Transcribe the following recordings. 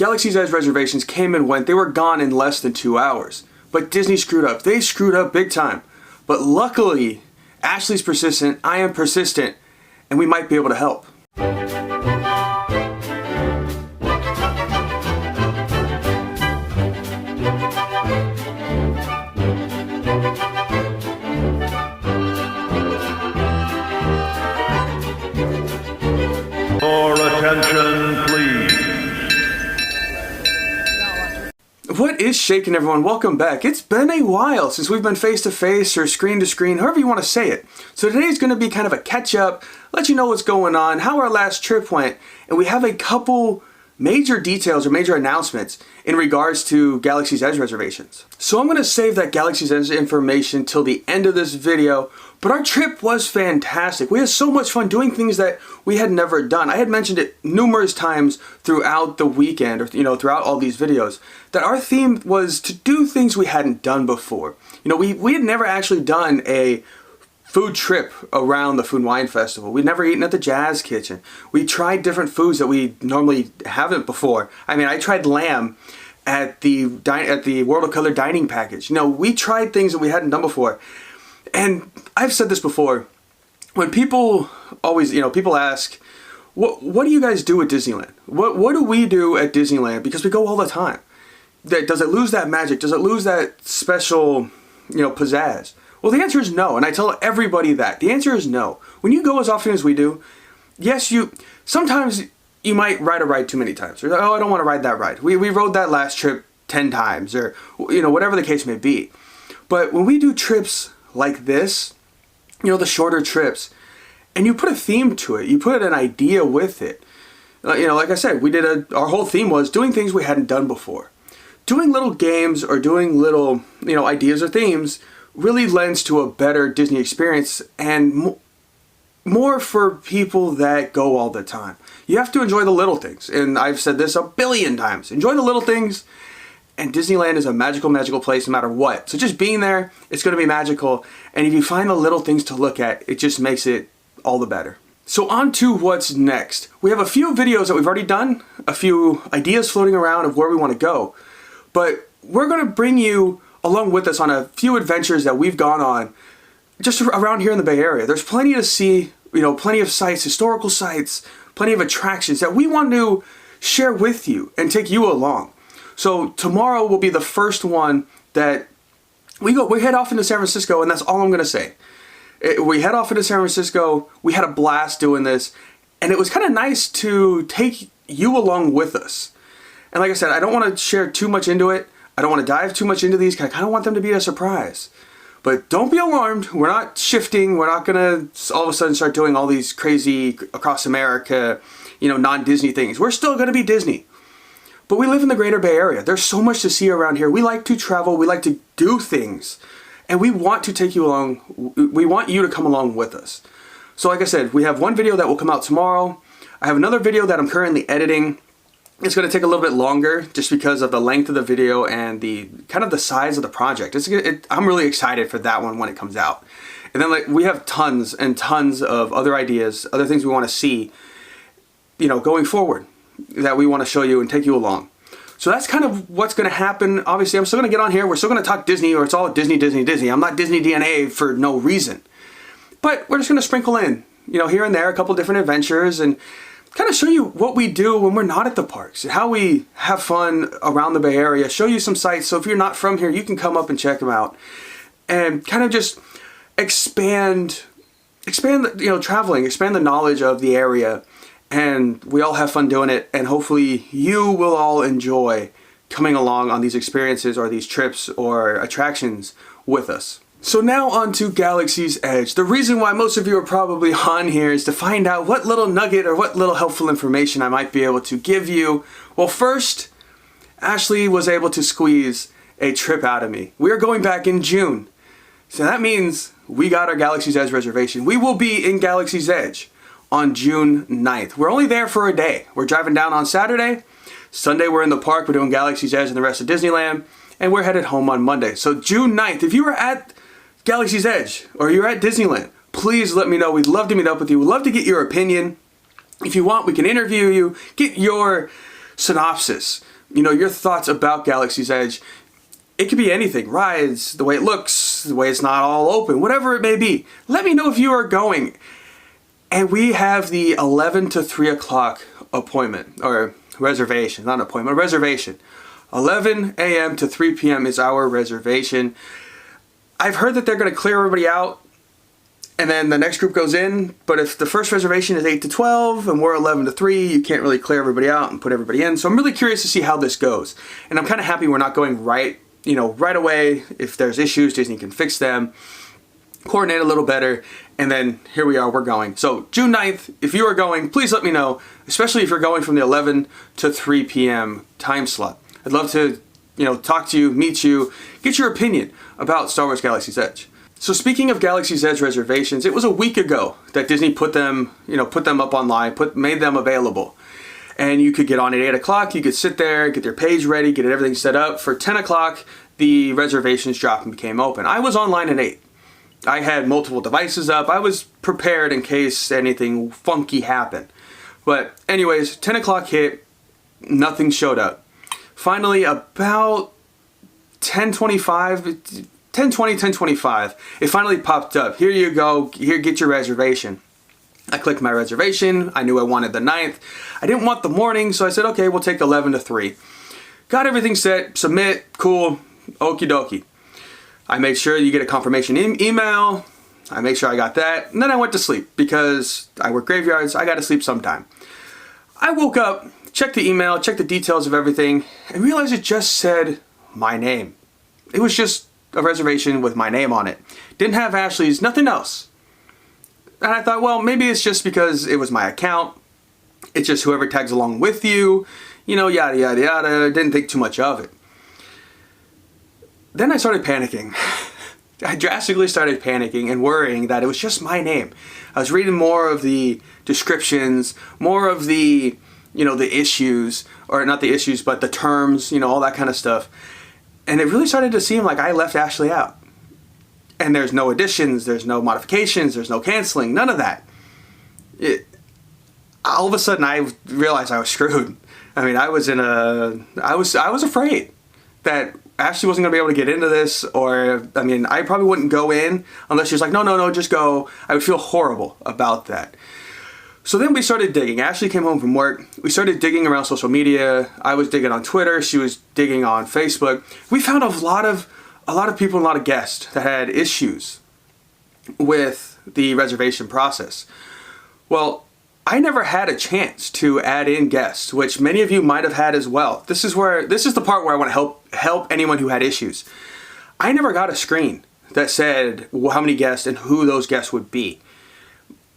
Galaxy's Edge reservations came and went. They were gone in less than 2 hours. But Disney screwed up. They screwed up big time. But luckily, Ashley's persistent, I am persistent, and we might be able to help. Your attention, please. What is shaking, everyone? Welcome back. It's been a while since we've been face-to-face or screen-to-screen, however you want to say it. So today's going to be kind of a catch-up, let you know what's going on, how our last trip went, and we have a couple major details or major announcements in regards to Galaxy's Edge reservations. So I'm going to save that Galaxy's Edge information till the end of this video, but our trip was fantastic. We had so much fun doing things that we had never done. I had mentioned it numerous times throughout the weekend, or throughout all these videos, that our theme was to do things we hadn't done before. We had never actually done a food trip around the Food and Wine Festival. We'd never eaten at the Jazz Kitchen. We tried different foods that we normally haven't before. I mean, I tried lamb at the World of Color dining package. We tried things that we hadn't done before. And I've said this before, when people always, people ask, what do you guys do at Disneyland? What do we do at Disneyland? Because we go all the time. Does it lose that magic? Does it lose that special, pizzazz? Well, the answer is no, and I tell everybody that. The answer is no. When you go as often as we do, yes, sometimes you might ride a ride too many times. Or, oh, I don't want to ride that ride. We rode that last trip 10 times, or, whatever the case may be. But when we do trips like this, the shorter trips, and you put a theme to it, you put an idea with it. Like I said, our whole theme was doing things we hadn't done before. Doing little games or doing little, ideas or themes really lends to a better Disney experience, and more for people that go all the time. You have to enjoy the little things, and I've said this a billion times. Enjoy the little things, and Disneyland is a magical, magical place no matter what. So just being there, it's going to be magical, and if you find the little things to look at, it just makes it all the better. So on to what's next. We have a few videos that we've already done, a few ideas floating around of where we want to go, but we're going to bring you along with us on a few adventures that we've gone on just around here in the Bay Area. There's plenty to see, plenty of sites, historical sites, plenty of attractions that we want to share with you and take you along. So tomorrow will be the first one that we head off into San Francisco, and that's all I'm going to say. We head off into San Francisco, we had a blast doing this, and it was kind of nice to take you along with us. And like I said, I don't want to share too much into it. I don't want to dive too much into these, because I kind of want them to be a surprise. But don't be alarmed. We're not shifting. We're not going to all of a sudden start doing all these crazy across America, non-Disney things. We're still going to be Disney. But we live in the greater Bay Area. There's so much to see around here. We like to travel. We like to do things. And we want to take you along. We want you to come along with us. So like I said, we have one video that will come out tomorrow. I have another video that I'm currently editing. It's going to take a little bit longer just because of the length of the video and the kind of the size of the project. I'm really excited for that one when it comes out. And then we have tons and tons of other ideas, other things we want to see, going forward that we want to show you and take you along. So that's kind of what's going to happen. Obviously, I'm still going to get on here. We're still going to talk Disney, or it's all Disney, Disney, Disney. I'm not Disney DNA for no reason. But we're just going to sprinkle in, here and there, a couple different adventures, and kind of show you what we do when we're not at the parks, how we have fun around the Bay Area, show you some sites, so if you're not from here, you can come up and check them out, and kind of just expand traveling, expand the knowledge of the area, and we all have fun doing it, and hopefully you will all enjoy coming along on these experiences or these trips or attractions with us. So now on to Galaxy's Edge. The reason why most of you are probably on here is to find out what little nugget or what little helpful information I might be able to give you. Well, first, Ashley was able to squeeze a trip out of me. We are going back in June. So that means we got our Galaxy's Edge reservation. We will be in Galaxy's Edge on June 9th. We're only there for a day. We're driving down on Saturday. Sunday we're in the park. We're doing Galaxy's Edge and the rest of Disneyland. And we're headed home on Monday. So June 9th, if you were at Galaxy's Edge or you're at Disneyland, please let me know. We'd love to meet up with you. We'd love to get your opinion. If you want, we can interview you, get your synopsis, your thoughts about Galaxy's Edge. It could be anything, rides, the way it looks, the way it's not all open, whatever it may be. Let me know if you are going. And we have the 11 to 3 o'clock appointment, or reservation, not appointment, reservation. 11 a.m. to 3 p.m. is our reservation. I've heard that they're going to clear everybody out, and then the next group goes in. But if the first reservation is 8 to 12 and we're 11 to 3, you can't really clear everybody out and put everybody in. So I'm really curious to see how this goes. And I'm kind of happy we're not going right away. If there's issues, Disney can fix them, coordinate a little better, and then here we are, we're going. So June 9th, if you are going, please let me know, especially if you're going from the 11 to 3 p.m. time slot. I'd love to, talk to you, meet you, get your opinion about Star Wars Galaxy's Edge. So speaking of Galaxy's Edge reservations, it was a week ago that Disney put them up online, made them available. And you could get on at 8 o'clock, you could sit there, get your page ready, get everything set up. For 10 o'clock, the reservations dropped and became open. I was online at 8. I had multiple devices up. I was prepared in case anything funky happened. But anyways, 10 o'clock hit, nothing showed up. Finally, about 10:25, it finally popped up. Here you go, here, get your reservation. I clicked my reservation. I knew I wanted the 9th. I didn't want the morning, so I said, okay, we'll take 11 to 3. Got everything set, submit, cool, okie dokie. I made sure you get a confirmation email. I made sure I got that. And then I went to sleep because I work graveyards. I got to sleep sometime. I woke up, checked the email, checked the details of everything, and realized it just said my name. It was just a reservation with my name on it. Didn't have Ashley's, nothing else. And I thought, well, maybe it's just because it was my account. It's just whoever tags along with you, yada, yada, yada. Didn't think too much of it. Then I started panicking. I drastically started panicking and worrying that it was just my name. I was reading more of the descriptions, more of the, the issues, or not the issues, but the terms, all that kind of stuff. And it really started to seem like I left Ashley out. And there's no additions, there's no modifications, there's no canceling, none of that. All of a sudden I realized I was screwed. I mean, I was afraid that Ashley wasn't going to be able to get into this, or, I probably wouldn't go in unless she was like, no, just go. I would feel horrible about that. So then we started digging. Ashley came home from work. We started digging around social media. I was digging on Twitter. She was digging on Facebook. We found a lot of people, a lot of guests that had issues with the reservation process. Well, I never had a chance to add in guests, which many of you might have had as well. This is the part where I want to help anyone who had issues. I never got a screen that said how many guests and who those guests would be.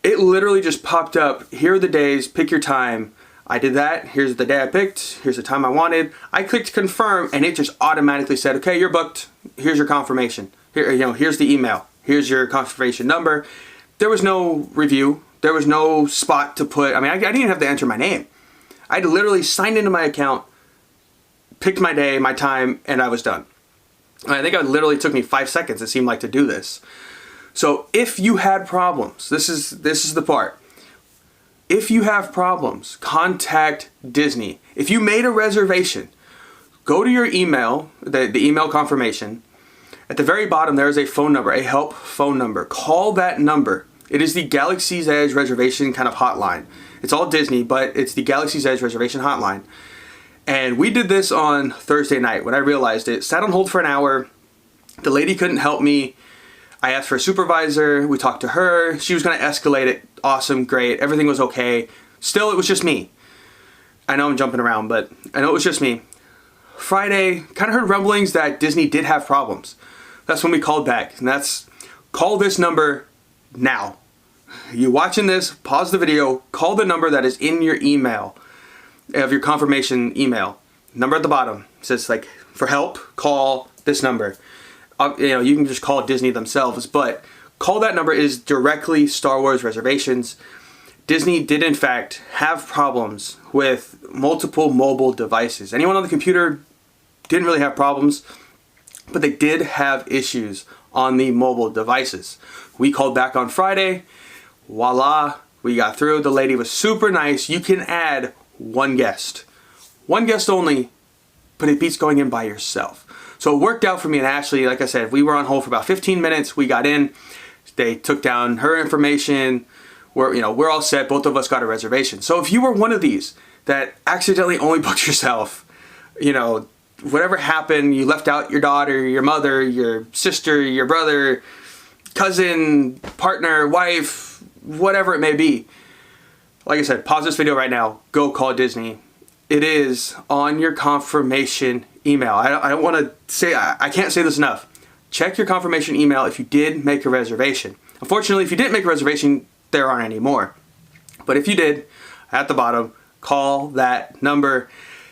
It literally just popped up. Here are the days, pick your time. I did that. Here's the day I picked. Here's the time I wanted. I clicked confirm, and it just automatically said, okay, you're booked. Here's your confirmation. Here's the email. Here's your confirmation number. There was no review. There was no spot to put. I didn't even have to enter my name. I literally signed into my account, picked my day, my time, and I was done. And I think it literally took me 5 seconds, it seemed like, to do this. So if you had problems, this is the part. If you have problems, contact Disney. If you made a reservation, go to your email, the email confirmation. At the very bottom, there is a phone number, a help phone number. Call that number. It is the Galaxy's Edge reservation kind of hotline. It's all Disney, but it's the Galaxy's Edge reservation hotline. And we did this on Thursday night when I realized it. Sat on hold for an hour. The lady couldn't help me. I asked for a supervisor. We talked to her. She was going to escalate it. Awesome, great. Everything was okay. Still, it was just me. I know I'm jumping around, but I know it was just me. Friday, kind of heard rumblings that Disney did have problems. That's when we called back. And that's, call this number now. You watching this, pause the video, call the number that is in your email, of your confirmation email. Number at the bottom. It says, like, for help, call this number. You can just call Disney themselves, but call that number. Is directly Star Wars reservations. Disney did in fact have problems with multiple mobile devices. Anyone on the computer didn't really have problems, but they did have issues on the mobile devices. We called back on Friday. Voila, we got through. The lady was super nice. You can add one guest. One guest only, but it beats going in by yourself. So it worked out for me and Ashley. Like I said, we were on hold for about 15 minutes. We got in. They took down her information. We're all set. Both of us got a reservation. So if you were one of these that accidentally only booked yourself, whatever happened, you left out your daughter, your mother, your sister, your brother, cousin, partner, wife, whatever it may be. Like I said, pause this video right now. Go call Disney. It is on your confirmation email. I don't want to say, I can't say this enough. Check your confirmation email if you did make a reservation. Unfortunately, if you didn't make a reservation, there aren't any more. But if you did, at the bottom, call that number.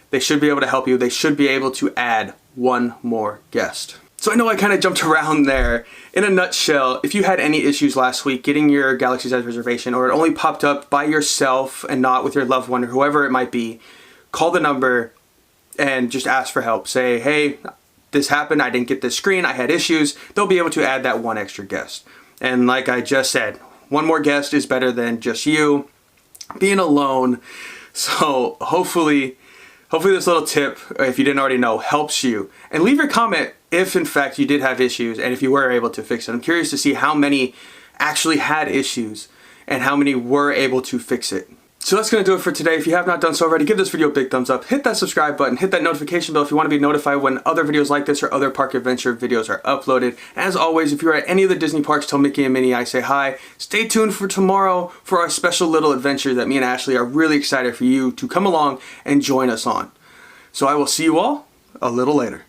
They should be able to help you. They should be able to add one more guest. So I know I kind of jumped around there. In a nutshell, if you had any issues last week getting your Galaxy's Edge reservation, or it only popped up by yourself and not with your loved one or whoever it might be, call the number and just ask for help. Say, hey, this happened. I didn't get this screen. I had issues. They'll be able to add that one extra guest. And like I just said, one more guest is better than just you being alone. So hopefully this little tip, if you didn't already know, helps you. And leave your comment if in fact you did have issues and if you were able to fix it. I'm curious to see how many actually had issues and how many were able to fix it. So that's going to do it for today. If you have not done so already, give this video a big thumbs up. Hit that subscribe button. Hit that notification bell if you want to be notified when other videos like this or other park adventure videos are uploaded. As always, if you're at any of the Disney parks, tell Mickey and Minnie I say hi. Stay tuned for tomorrow for our special little adventure that me and Ashley are really excited for you to come along and join us on. So I will see you all a little later.